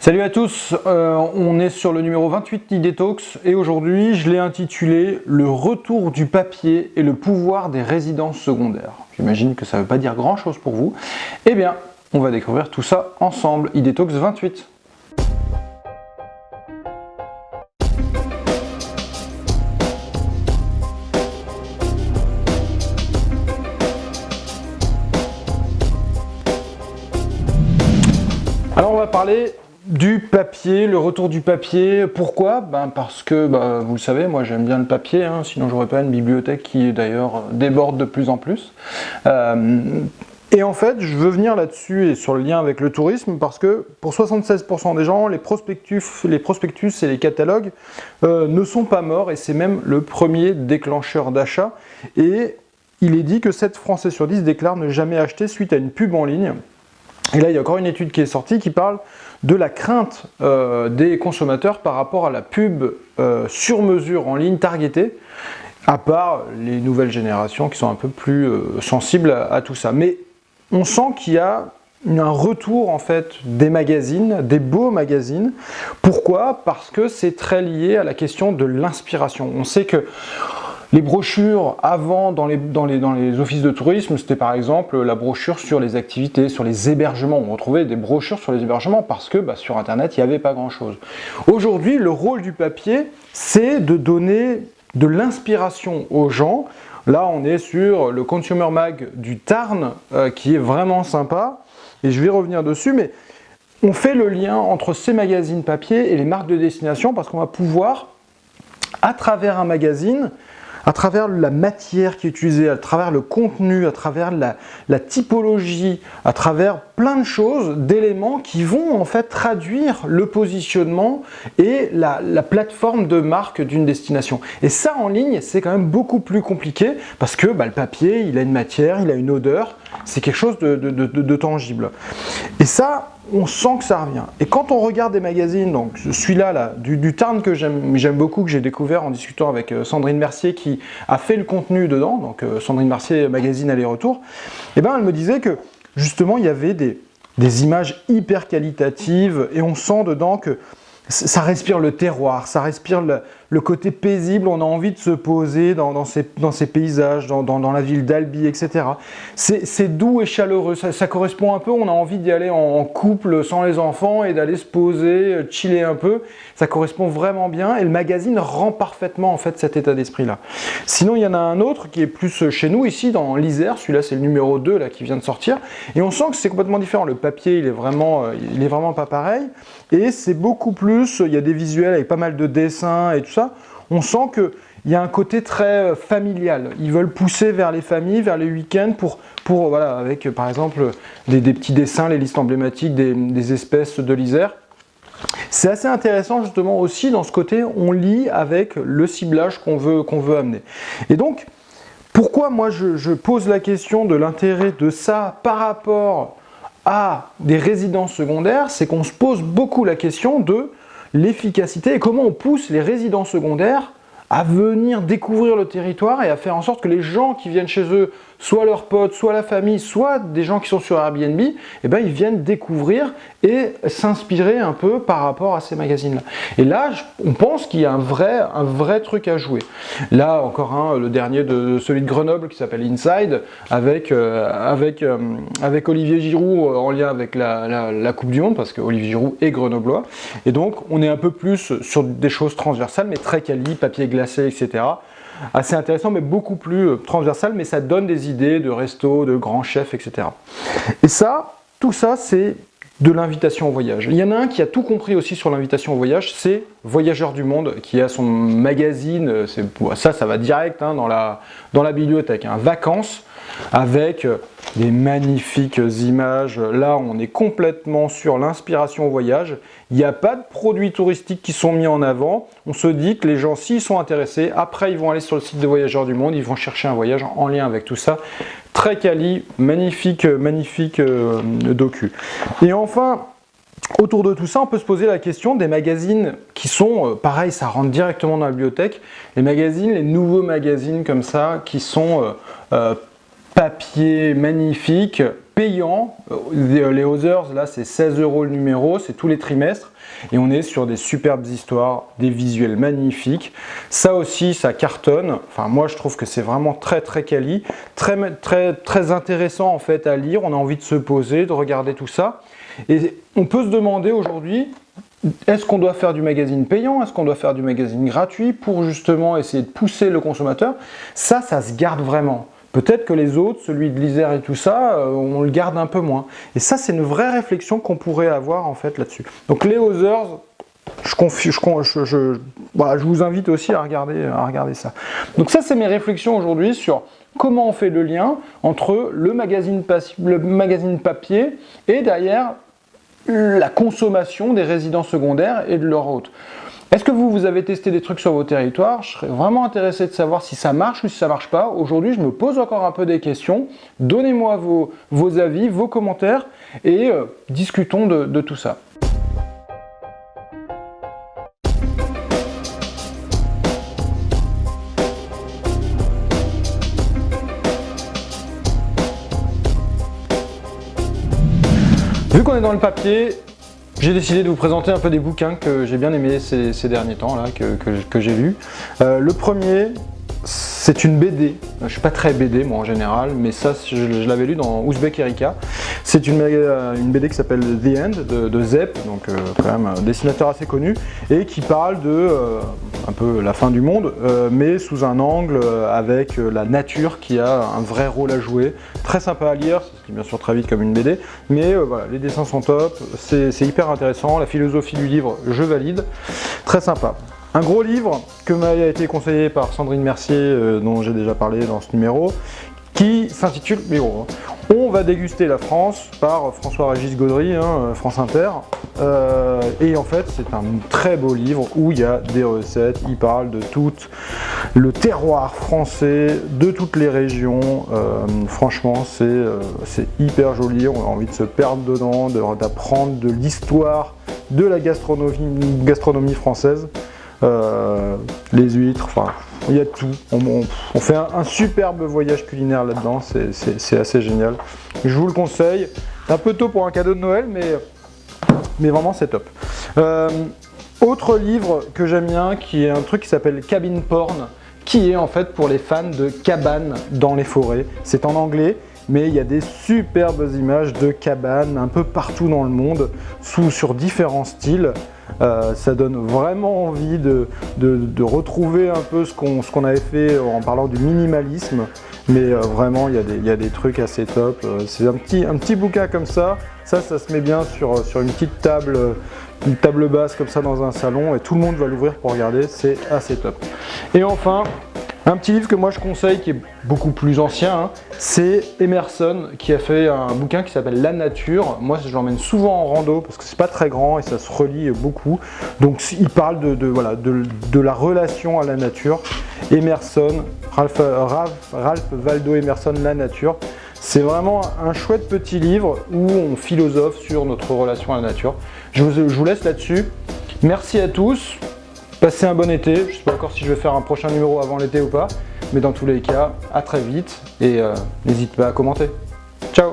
Salut à tous, on est sur le numéro 28 d'ID Talks et aujourd'hui je l'ai intitulé « Le retour du papier et le pouvoir des résidences secondaires ». J'imagine que ça ne veut pas dire grand chose pour vous. Eh bien, on va découvrir tout ça ensemble. ID Talks 28. Alors on va parler du papier, le retour du papier. Pourquoi? Parce que, vous le savez, moi j'aime bien le papier, sinon j'aurais pas une bibliothèque qui d'ailleurs déborde de plus en plus. Et en fait, je veux venir là-dessus et sur le lien avec le tourisme, parce que pour 76% des gens, les prospectus et les catalogues ne sont pas morts, et c'est même le premier déclencheur d'achat. Et il est dit que 7 Français sur 10 déclarent ne jamais acheter suite à une pub en ligne. Et là, il y a encore une étude qui est sortie qui parle de la crainte des consommateurs par rapport à la pub sur mesure en ligne targetée, à part les nouvelles générations qui sont un peu plus sensibles à tout ça. Mais on sent qu'il y a un retour en fait des magazines, des beaux magazines. Pourquoi? Parce que c'est très lié à la question de l'inspiration. On sait que les brochures avant dans les offices de tourisme, c'était par exemple la brochure sur les activités, sur les hébergements. On retrouvait des brochures sur les hébergements parce que sur Internet, il n'y avait pas grand-chose. Aujourd'hui, le rôle du papier, c'est de donner de l'inspiration aux gens. Là, on est sur le Consumer Mag du Tarn, qui est vraiment sympa, et je vais revenir dessus, mais on fait le lien entre ces magazines papier et les marques de destination parce qu'on va pouvoir, à travers un magazine, à travers la matière qui est utilisée, à travers le contenu, à travers la typologie, à travers plein de choses, d'éléments qui vont en fait traduire le positionnement et la plateforme de marque d'une destination. Et ça en ligne, c'est quand même beaucoup plus compliqué parce que le papier, il a une matière, il a une odeur, c'est quelque chose de tangible. Et ça, on sent que ça revient. Et quand on regarde des magazines, donc celui-là du Tarn que j'aime beaucoup, que j'ai découvert en discutant avec Sandrine Mercier qui a fait le contenu dedans, donc Sandrine Mercier, magazine aller-retour, elle me disait que justement il y avait des images hyper qualitatives et on sent dedans que ça respire le terroir, ça respire le côté paisible, on a envie de se poser dans ces paysages, dans la ville d'Albi, etc. C'est doux et chaleureux, ça correspond un peu, on a envie d'y aller en couple sans les enfants et d'aller se poser, chiller un peu, ça correspond vraiment bien et le magazine rend parfaitement en fait cet état d'esprit-là. Sinon, il y en a un autre qui est plus chez nous, ici dans l'Isère, celui-là c'est le numéro 2 là, qui vient de sortir, et on sent que c'est complètement différent, le papier il est vraiment pas pareil, et c'est beaucoup plus, il y a des visuels avec pas mal de dessins et tout ça, on sent qu'il y a un côté très familial. Ils veulent pousser vers les familles, vers les week-ends voilà, avec par exemple des petits dessins, les listes emblématiques des espèces de l'Isère. C'est assez intéressant justement aussi dans ce côté, on lit avec le ciblage qu'on veut amener. Et donc, pourquoi moi je pose la question de l'intérêt de ça par rapport à des résidences secondaires, c'est qu'on se pose beaucoup la question de l'efficacité et comment on pousse les résidents secondaires à venir découvrir le territoire et à faire en sorte que les gens qui viennent chez eux, soit leurs potes, soit la famille, soit des gens qui sont sur Airbnb, ils viennent découvrir et s'inspirer un peu par rapport à ces magazines-là. Et là, on pense qu'il y a un vrai truc à jouer. Là, encore le dernier de celui de Grenoble qui s'appelle Inside, avec Olivier Giroud en lien avec la Coupe du Monde, parce que Olivier Giroud est grenoblois. Et donc, on est un peu plus sur des choses transversales, mais très quali, papier glacé, etc. Assez intéressant, mais beaucoup plus transversal, mais ça donne des idées de resto, de grands chefs, etc. Et ça, tout ça, c'est de l'invitation au voyage. Il y en a un qui a tout compris aussi sur l'invitation au voyage, c'est Voyageurs du Monde, qui a son magazine, ça va direct dans la bibliothèque, Vacances, avec des magnifiques images. Là, on est complètement sur l'inspiration au voyage. Il n'y a pas de produits touristiques qui sont mis en avant. On se dit que les gens, s'ils sont intéressés, après, ils vont aller sur le site de Voyageurs du Monde, ils vont chercher un voyage en lien avec tout ça. Très quali, magnifique docu. Et enfin, autour de tout ça, on peut se poser la question des magazines qui sont, pareil, ça rentre directement dans la bibliothèque, les nouveaux magazines comme ça, qui sont papier magnifique, payant. Les Others, là, c'est 16 € le numéro, c'est tous les trimestres. Et on est sur des superbes histoires, des visuels magnifiques. Ça aussi, ça cartonne. Enfin, moi, je trouve que c'est vraiment très quali, très intéressant en fait à lire. On a envie de se poser, de regarder tout ça. Et on peut se demander aujourd'hui, est-ce qu'on doit faire du magazine payant? Est-ce qu'on doit faire du magazine gratuit pour justement essayer de pousser le consommateur? Ça se garde vraiment. Peut-être que les autres, celui de l'Isère et tout ça, on le garde un peu moins. Et ça, c'est une vraie réflexion qu'on pourrait avoir en fait là-dessus. Donc les Others, je vous invite aussi à regarder ça. Donc ça, c'est mes réflexions aujourd'hui sur comment on fait le lien entre le magazine papier et derrière la consommation des résidences secondaires et de leur hôte. Est-ce que vous avez testé des trucs sur vos territoires? Je serais vraiment intéressé de savoir si ça marche ou si ça marche pas. Aujourd'hui, je me pose encore un peu des questions. Donnez-moi vos avis, vos commentaires et discutons de tout ça. Vu qu'on est dans le papier, j'ai décidé de vous présenter un peu des bouquins que j'ai bien aimés ces derniers temps, là, que j'ai lus. Le premier, c'est une BD. Je suis pas très BD moi en général, mais ça je l'avais lu dans Ouzbek Erika. C'est une BD qui s'appelle The End de Zep, donc quand même un dessinateur assez connu, et qui parle de un peu la fin du monde, mais sous un angle avec la nature qui a un vrai rôle à jouer. Très sympa à lire, ça se lit bien sûr très vite comme une BD, mais voilà, les dessins sont top, c'est hyper intéressant, la philosophie du livre, je valide, très sympa. Un gros livre que m'a été conseillé par Sandrine Mercier, dont j'ai déjà parlé dans ce numéro, qui s'intitule On va déguster la France par François-Régis Gaudry, France Inter. Et en fait, c'est un très beau livre où il y a des recettes, il parle de tout le terroir français, de toutes les régions. Franchement, c'est hyper joli, on a envie de se perdre dedans, d'apprendre de l'histoire de la gastronomie française. Les huîtres, enfin, il y a tout. On fait un superbe voyage culinaire là-dedans, c'est assez génial. Je vous le conseille. Un peu tôt pour un cadeau de Noël, mais vraiment c'est top. Autre livre que j'aime bien, qui est un truc qui s'appelle Cabin Porn, qui est en fait pour les fans de cabanes dans les forêts. C'est en anglais, mais il y a des superbes images de cabanes un peu partout dans le monde, sur différents styles. Ça donne vraiment envie de retrouver un peu ce qu'on avait fait en parlant du minimalisme, mais vraiment il y a des trucs assez top. C'est un petit bouquin comme ça se met bien sur une petite table basse comme ça dans un salon et tout le monde va l'ouvrir pour regarder, c'est assez top. Et enfin, un petit livre que moi je conseille qui est beaucoup plus ancien, c'est Emerson qui a fait un bouquin qui s'appelle La Nature. Moi je l'emmène souvent en rando parce que c'est pas très grand et ça se relie beaucoup. Donc il parle de la relation à la nature. Emerson, Ralph Waldo Emerson, La Nature. C'est vraiment un chouette petit livre où on philosophe sur notre relation à la nature. Je vous laisse là-dessus. Merci à tous. Passez un bon été, je ne sais pas encore si je vais faire un prochain numéro avant l'été ou pas, mais dans tous les cas, à très vite et n'hésite pas à commenter. Ciao!